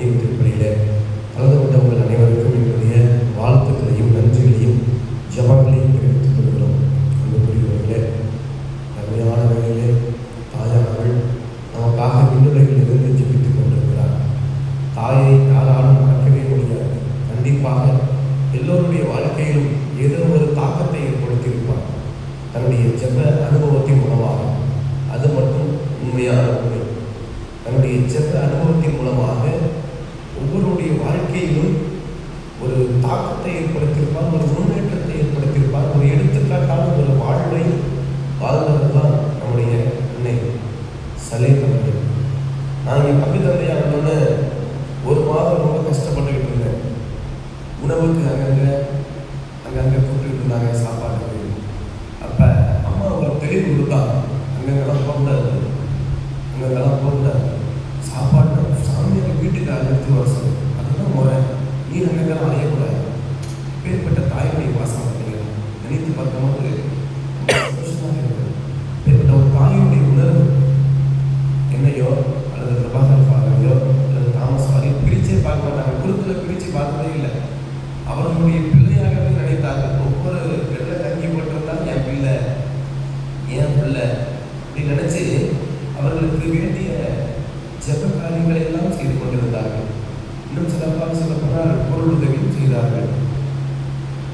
இணைய திருப்பலியில் கலந்து கொண்ட உங்கள் அனைவருக்கும் என்னுடைய வாழ்த்துக்களையும் நன்றிகளையும் ஜபங்களையும் தெரிவித்துக் கொள்கிறோம். அன்புக்குரியவர்களே, அருமையான வேளையிலே தாயானவள் நமக்காக விண்ணுலகில் இருந்து ஜெபித்துக் கொண்டிருக்கிறார். தாயை யாராலும் மறக்கவே முடியாது. கண்டிப்பாக எல்லோருடைய வாழ்க்கையிலும் ஏதோ ஒரு தாக்கத்தை ஏற்படுத்தியிருப்பார் தன்னுடைய ஜெப அனுபவத்தின் மூலமாக. அது மட்டும் உண்மையான உண்மை. தன்னுடைய ஜெப அனுபவத்தின் மூலமாக ஒவ்வொருடைய வாழ்க்கையிலும் ஒரு தாக்கத்தை ஏற்படுத்தியிருப்பார், ஒரு முன்னேற்றத்தை ஏற்படுத்தியிருப்பார், ஒரு எடுத்துக்காட்டான ஒரு வாழ்வை வாழ்ந்தவர் தான் நம்முடைய அன்னை சலேம் அவர்கள். நான் இங்கே பங்கு தந்தையாக இருந்தோன்னு ஒரு மாதம் ரொம்ப கஷ்டப்பட்டுக்கிட்டு இருந்தேன். உணவுக்கு அங்கங்கே கூப்பிட்டு இருந்தாங்க சாப்பாட்டுக்கு. அப்போ அம்மா ஒரு தெளிவு கொடுத்தாங்க, அங்கங்கெல்லாம் போகக்கூடாது, அங்கங்கெல்லாம் போகக்கூடாது, சாப்பாடு சாமியார் வீட்டுக்கு எடுத்து வர சொல்லு, அதுதான் முறை, நீ அங்கங்கெல்லாம் அலையக்கூடாது. பேர்பட்ட தாயுடைய வாசம் பார்த்தீங்கன்னா நினைத்து பார்க்கும்போது சந்தோஷமாக இருக்குது. பேர்பட்ட ஒரு தாயுடைய உணர்வு என்னையோ அல்லது பிரபாகர் ஃபாதரையோ அல்லது தாமஸ் ஃபாதரையோ பிரிச்சே பார்க்க மாட்டாங்க. குருத்தில் பிரித்து பார்த்ததே இல்லை. அவர்களுடைய பிள்ளையாகவே நினைத்தார்கள். ஒவ்வொரு பிள்ளை தங்கி போட்டிருந்தால் என் பிள்ளை அப்படின்னு நினைச்சு அவர்களுக்கு வேண்டிய ஜெப காரியங்களை எல்லாம் செய்து கொண்டிருந்தார்கள். இன்னும் சிலப்பாக சொல்லப்போனால் பொருள் உதவியும் செய்தார்கள்.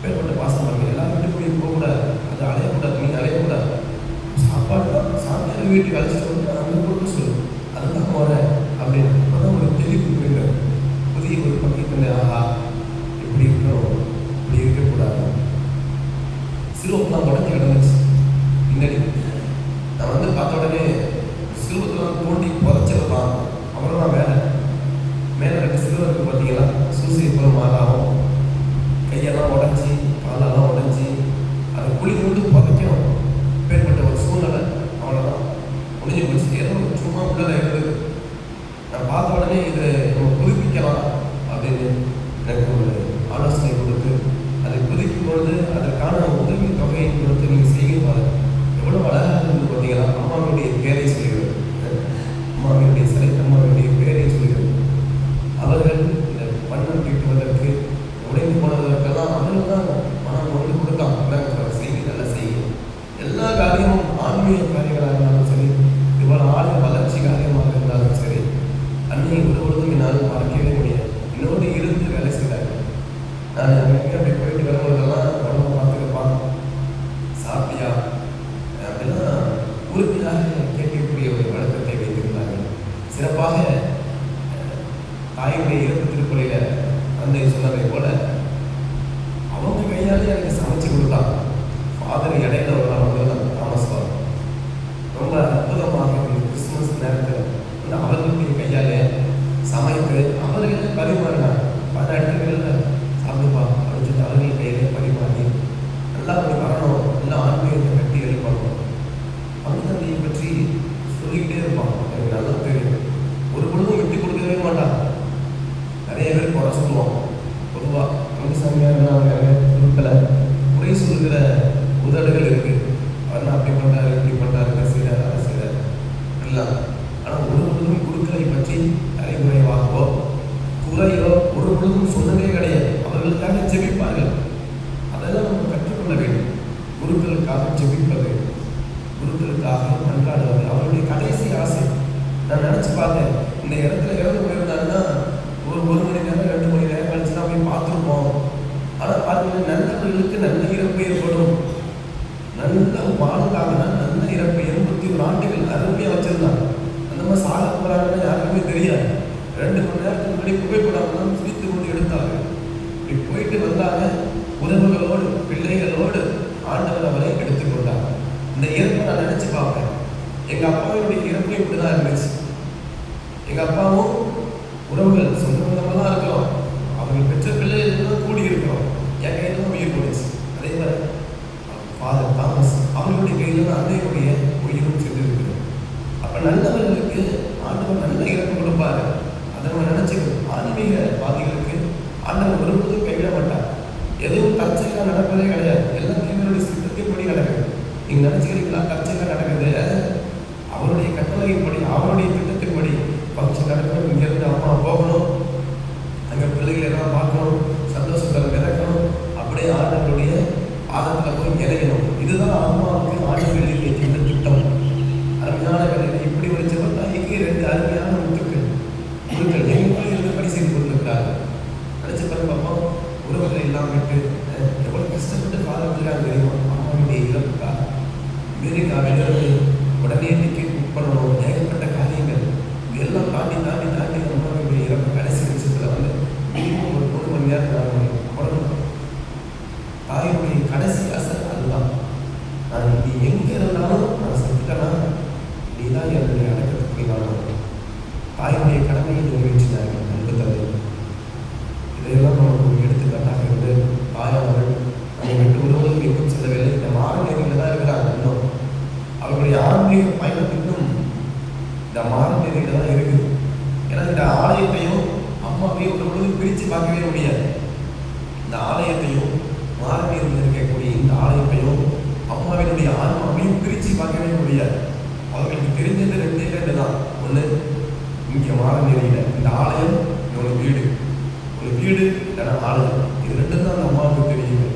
பேர்பட்ட பாசம் பாருங்கள், எல்லாரும் வீட்டுக்கு போய் போகக்கூடாது, அது அலையக்கூடாது, நீங்கள் அலையக்கூடாது, சாப்பாடு தான் சாமியார் வீட்டுக்கு அழைச்சிட்டு வந்து அங்கே கொடுக்க சொல்லு, அதுதான் போகிற அப்படின்னு. அப்போதான் ஒரு தெளிவு புரியுது. புதிய ஒரு பக்கத்தில் ஆஹா இப்படி இருக்கணும், இப்படி இருக்கக்கூடாது. சிறுவப்பெல்லாம் உடஞ்சி கிடந்துச்சு. பின்னாடி நான் வந்து பார்த்த உடனே சிறுவத்தெல்லாம் தோண்டி புதைச்சிடலாம், அவ்வளோதான் வேலை. மேலே 2 சிறுவருக்கு பார்த்தீங்களா சூசி போல மாறாகும், கையெல்லாம் உடஞ்சி காலெல்லாம் உடஞ்சி அதை குழி கொண்டு புதைக்கணும். பேர்பட்ட ஒரு சூழ்நிலை, அவ்வளோதான் முடிஞ்சு போச்சு. ஏதோ சும்மா உள்ளதை இருந்தது. நான் பார்த்த உடனே இதை நம்ம புதுப்பிக்கலாம் அப்படின்னு எனக்கு ஒரு ஆலோசனை கொடுத்து அதை புதுப்பிக்கும் பொழுது அதற்கான உதவி தொகையை கொடுத்து நீங்கள் செய்ய எவ்வளோ அழகாக இருந்தது பார்த்தீங்களா. அம்மாவுடைய பேரை சொல்கிறது, அம்மாவுடைய சிலை அம்மாவுடைய பேரை சொல்கிறது. அவர்கள் இந்த மண்ணம் தீட்டுவதற்கு உடைந்து போனதற்கெல்லாம் அவர்கள் தான் மனம் கொண்டு கொடுத்தாங்க. செய்தி நல்ல செய்தி, எல்லா காரியமும் ஆன்மீக காரியங்களாக இருந்தாலும் சரி, இவ்வளோ ஆழ வளர்ச்சி காரியமாக இருந்தாலும் சரி, அன்னை ஒருவருக்கும் என்னால் மறக்கவே முடியாது. இன்னொரு இருந்து வேலை செய்தார்கள். நான் அங்கே அப்படி போயிட்டு வரும்போதெல்லாம் உடம்பு பார்த்துருப்பான், சாப்பிட்டியா அப்படிலாம் உறுதியாக கேட்கக்கூடிய ஒரு வழக்கத்தை வைத்திருந்தார்கள். சிறப்பாக தாயுடைய இறப்பு திருப்பலியில் தந்தை சொன்னதை போல அவங்க கையாலே எனக்கு சமைச்சு கொடுத்தாங்க. ஃபாதர் இடையில ஒரு நாள் வந்து தாமஸ் ஃபாதர் ரொம்ப அற்புதமாக கிறிஸ்துமஸ் நேரத்தில் வந்து அவர்களுடைய கையாலே சமைத்து அவர்களே பரிமாறினார். பல இடங்களில் சாப்பிடுப்பா அப்படின்னு சொல்லி அவர்கள் கையிலே பரிமாறி நல்லா போய் வரணும், நல்லா ஆன்மீகத்தை கட்டி எழுப்பணும். பங்குதந்தையை பற்றி சொல்லிக்கிட்டே இருப்பான், எனக்கு நல்லா தெரியும். ஒரு பொழுதும் விட்டு கொடுக்கவே மாட்டான். நிறைய பேர் குறை சொல்லுவோம். பொதுவாக பங்கு சாமியார் குழுக்களை குறை சொல்லுகிற உதடுகள் இருக்கு. அவர் அப்படி பண்ணுறாரு, இப்படி பண்ணுறாரு, இதை செய்கிறார், அதை செய்கிறார் எல்லாம். ஆனால் ஒரு பொழுதும் குழுக்களை பற்றி அரைகுறைவாகவோ குறையோ ஒரு பொழுதும் சொன்னதே கிடையாது. அவர்களுக்காக ஜெபிப்பார்கள். அதெல்லாம் நம்ம கற்றுக்கொள்ள வேண்டும். குருக்களுக்காக ஜெபிப்பது, குருக்களுக்காக மன்றாடுவது அவருடைய கடைசி ஆசை. நான் நினச்சி பார்த்தேன், இந்த இடத்துல இறந்து போயிருந்தாங்கன்னா ஒரு மணி நேரம் 2 மணி நேரம் கழிச்சு தான் போய் பார்த்துருப்போம். ஆனால் பார்த்தீங்கன்னா நல்லவர்களுக்கு நல்ல இறப்பு ஏற்படும். நல்ல வாழ்ந்தாங்கன்னா நல்ல இறப்பு 81 ஆண்டுகள் அருமையாக வச்சிருந்தாங்க. அந்த மாதிரி சாக போகிறாங்கன்னா யாருக்குமே தெரியாது. 2 மணி நேரத்துக்கு முன்னாடி புகைப்படம் சிரித்து கொண்டு எடுத்தாங்க. இப்படி போயிட்டு வந்தாங்க. உறவுகளோடு பிள்ளைகளோடு ஆண்டவர் அவரை எடுத்துக்கொண்டாங்க. இந்த இறப்பை நான் நினச்சி பார்ப்பேன். எங்கள் அப்பாவுடைய இறப்பு இப்படி தான் இருந்துச்சு. எங்கள் அப்பாவும் உறவுகள் சொந்த பந்தமாக தான் இருக்கிறோம். அவர்கள் பெற்ற பிள்ளைகள் கூடி இருக்கிறோம். என் கையில் தான் உயிர் போயிடுச்சு. அதே மாதிரி ஃபாதர் தாமஸ் அவர்களுடைய கையில் தான் அன்னையுடைய உயிரும் சென்றிருக்கிறோம். அப்போ நல்லவர்களுக்கு ஆண்டவர் நல்ல இறப்பு கொடுப்பாரு. அதை நம்ம நினைச்சுக்கணும். ஆன்மீக வாதிகளுக்கு ஆண்டவர் ஒருபோதும் கைவிட மாட்டார். எதுவும் தற்செயலாக நடப்பதே கிடையாது. எல்லாம் தேவனுடைய சித்தத்தின்படி நடக்குது. நீங்கள் நினைச்சுக்கிறீங்களா தற்செயலாக நடக்குது? அவருடைய கட்டளையின்படி அவருடைய திட்டத்தின்படி ஃபங்க்ஷன் நடக்கணும். இங்கேருந்து அம்மா போகணும், அருமையான முத்துக்கள் எங்களுக்குள்ளே இருந்து பணி செய்து கொண்டிருக்கிறார்கள். நினைச்ச பிறகு அப்பா உறவுகளை எல்லாம் விட்டு எவ்வளவு கஷ்டப்பட்டு காலத்துக்காக தெரியுமா? அம்மாவுடைய இழப்புக்காக அமெரிக்காவிலிருந்து உடனே டிக்கெட் புக் பண்ணணும், ஏகப்பட்ட காரியங்கள் இதெல்லாம் தாண்டி தாண்டி தாண்டி அம்மாவுடைய இறப்பு கடைசி நிமிஷத்துல வந்து மினிமம் ஒரு 3 மணி நேரம் 4 மணி உடனே தாயுடைய கடைசி ஆசை அதுதான். நான் நீ எங்க இருந்தாலும் நான் செத்துட்டேன்னா நீ தான் என்னுடைய அடக்கத்துக்கு வாழணும். தாயுடைய கடமையை நிறைவேற்றினார்கள் அன்பு தந்தை. இதையெல்லாம் நமக்கு ஒரு எடுத்துக்காட்டாக இருந்து தாயானவர்கள் நம்மை விட்டு உறவுகளும் எங்கும் செல்லவில்லை. இந்த மாறுநேரில் தான் இருக்கிறாங்க. இன்னும் அவர்களுடைய ஆன்மீக பயணம் இன்னும் இந்த மாறுநேரில் தான் இருக்குது. ஏன்னா இந்த ஆலயத்தையும் அம்மாவையும் ஒரு பொழுது பிரித்து பார்க்கவே முடியாது. இந்த ஆலயத்தையும் மாறுநேரில் இருக்கக்கூடிய இந்த ஆலயத்தையும் அம்மாவினுடைய ஆன்மாவையும் பிரித்து பார்க்கவே முடியாது. அவர்களுக்கு தெரிஞ்சது ரெண்டு தான். ஒன்று, இங்கே மாறுநேரியில் இந்த ஆலயம் ஒரு வீடு, ஒரு வீடு இல்லைன்னா ஆலயம். இது ரெண்டும் தான் அந்த அம்மாவுக்கு தெரியும்.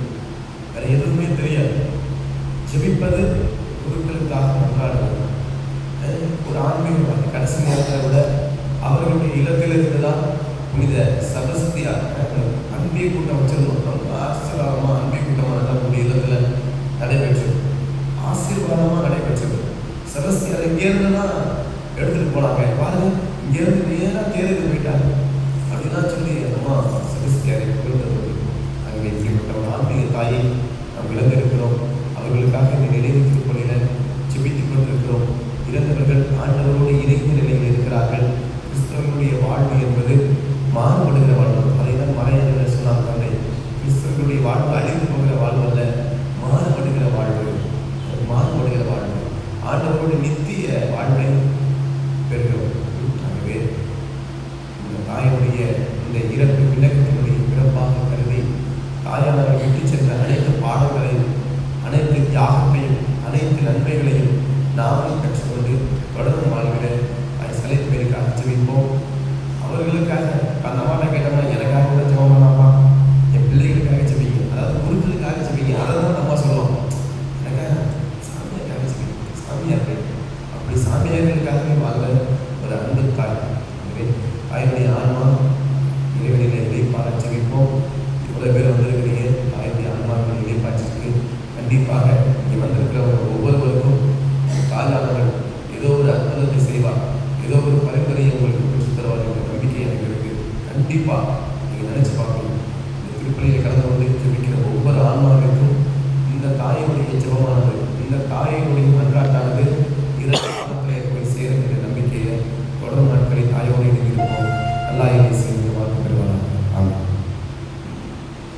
வேற எதுவுமே தெரியாது. ஜெபிப்பது, குருக்களுக்காக கொண்டாடுவது, ஒரு ஆன்மீக கடைசி நேரத்தில் விட அவர்களுடைய இல்லத்தில் இருந்துதான் புனித செபஸ்தியா அன்பே கூட்டம் வச்சிருந்தோம். ரொம்ப ஆச்சரியமாக அன்பே கூட்டமாக நம்முடைய இல்லத்தில் நடைபெற்றது. ஆசீர்வாதமாக நடைபெற்றது. செபஸ்தியார் இங்கேருந்து தான் எடுத்துகிட்டு போனாங்க. பாருங்க, இங்கேருந்து நேராக தேர்தல் போயிட்டாங்க அப்படிதான் சொல்லி அம்மா செபஸ்தியாரை புகழ்ந்தது. அங்கே இப்படிப்பட்ட ஒரு ஆன்மீக தாயை நாம் இழந்திருக்கிறோம். அவர்களுக்காக இந்த நினைவு திருப்பலியில் ஜெபித்துக் கொண்டிருக்கிறோம். இறந்தவர்கள் ஆண்டவரோடு இணைந்த நிலையில் இருக்கிறார்கள். கிறிஸ்தவர்களுடைய வாழ்வு என்பது மாறுபடுகிற வாழ்வு. அதை தான் மறையாளர்கள் சொன்னார் தந்தை. கிறிஸ்தவர்களுடைய வாழ்வு அழிந்து போகிற வாழ்வு அல்ல, மாறுபடுகிற வாழ்வு. மாறுபடுகிற வாழ்வு ஆண்டவரோடு நித்திய வாழ்வை பெறுகிறோம். ஆகவே இந்த தாயினுடைய இந்த இறப்பு விண்ணகத்தினுடைய பிறப்பாக கருதி தாயானவர் விட்டு சென்ற அனைத்து பாடங்களையும், அனைத்து தியாகத்தையும், அனைத்து நன்மைகளையும் நாமும் கற்றுக்கொண்டு தொடர்ந்து வாழ்கிற சிலை பேருக்காக ஜெபிப்போம். அவர்களுக்காக அந்த அம்மாவை கேட்டோம்னா எனக்காக கூட ஜெபம் பண்ணாமா, என் பிள்ளைகளுக்காக ஜெபிங்க, அதாவது குருக்களுக்காக ஜெபிங்க. அதை தான் நம்ம சொல்லுவோம். எனக்காக சாமியாருக்காக ஜெபிங்க, சாமியார் அப்படி சாமியார்களுக்காகவே வாழ்ந்த ஒரு அன்பு தாய். எனவே தாயுடைய ஆன்மா இறைவனிலே இழைப்பாக ஜெபிப்போம். இவ்வளோ பேர் வந்திருக்கிறீங்க. தாயுடைய ஆன்மாவின் இழைப்பாச்சிருக்கு. கண்டிப்பாக இங்கே வந்திருக்கிற ஒவ்வொருவருக்கும் தாயானவர் ஏதோ ஒரு அற்புதத்தை செய்வார், ஏதோ ஒரு பரிந்துரையை உங்களுக்கு பெற்று தருவார் என்ற நம்பிக்கை எனக்கு இருக்கு. கண்டிப்பாக நீங்கள் நினைச்சு பார்க்கணும். இந்த திருப்பலியில் கலந்து கொண்டு ஜெபிக்கிற ஒவ்வொரு ஆன்மாவிற்கும் இந்த தாயினுடைய ஜெபமானது, இந்த தாயினுடைய